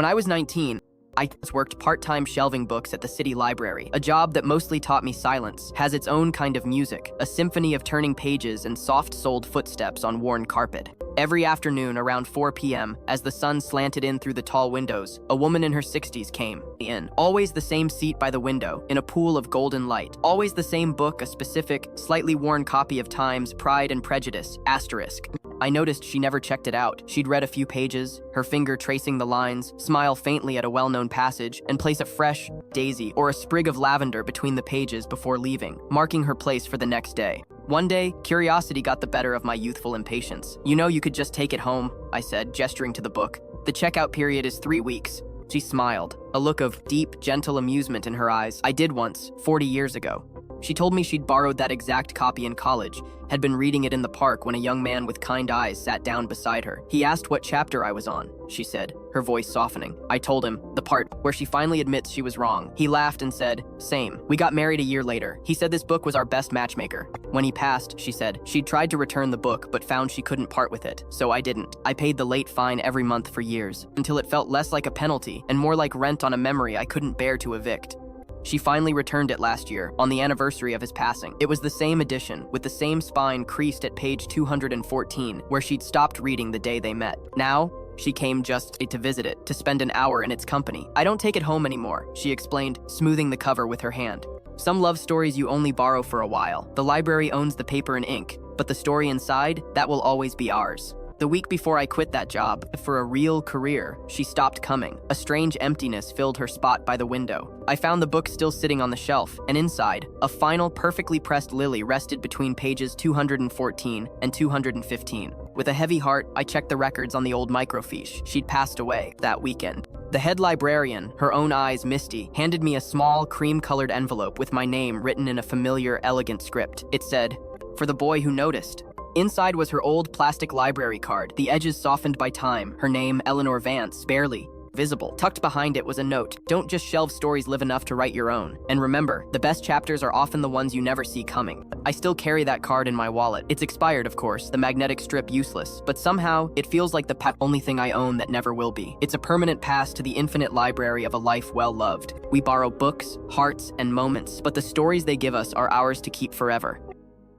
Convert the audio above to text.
When I was 19, I worked part-time shelving books at the city library. A job that mostly taught me silence, has its own kind of music, a symphony of turning pages and soft-soled footsteps on worn carpet. Every afternoon around 4 p.m., as the sun slanted in through the tall windows, a woman in her 60s came in. Always the same seat by the window, in a pool of golden light. Always the same book, a specific, slightly worn copy of Time's Pride and Prejudice, asterisk. I noticed she never checked it out. She'd read a few pages, her finger tracing the lines, smile faintly at a well-known passage, and place a fresh daisy or a sprig of lavender between the pages before leaving, marking her place for the next day. One day, curiosity got the better of my youthful impatience. "You know you could just take it home," I said, gesturing to the book. "The checkout period is 3 weeks." She smiled, a look of deep, gentle amusement in her eyes. "I did once, 40 years ago." She told me she'd borrowed that exact copy in college, had been reading it in the park when a young man with kind eyes sat down beside her. He asked what chapter I was on, she said, her voice softening. I told him, the part where she finally admits she was wrong. He laughed and said, "Same. We got married a year later. He said this book was our best matchmaker." When he passed, she said, she'd tried to return the book but found she couldn't part with it, so I didn't. I paid the late fine every month for years, until it felt less like a penalty and more like rent on a memory I couldn't bear to evict. She finally returned it last year, on the anniversary of his passing. It was the same edition, with the same spine creased at page 214, where she'd stopped reading the day they met. Now, she came just to visit it, to spend an hour in its company. "I don't take it home anymore," she explained, smoothing the cover with her hand. "Some love stories you only borrow for a while. The library owns the paper and ink, but the story inside, that will always be ours." The week before I quit that job, for a real career, she stopped coming. A strange emptiness filled her spot by the window. I found the book still sitting on the shelf, and inside, a final, perfectly pressed lily rested between pages 214 and 215. With a heavy heart, I checked the records on the old microfiche. She'd passed away that weekend. The head librarian, her own eyes misty, handed me a small, cream-colored envelope with my name written in a familiar, elegant script. It said, "For the boy who noticed." Inside was her old plastic library card, the edges softened by time, her name, Eleanor Vance, barely visible. Tucked behind it was a note: "Don't just shelve stories live enough to write your own. And remember, the best chapters are often the ones you never see coming." I still carry that card in my wallet. It's expired, of course, the magnetic strip useless, but somehow, it feels like the only thing I own that never will be. It's a permanent pass to the infinite library of a life well loved. We borrow books, hearts, and moments, but the stories they give us are ours to keep forever.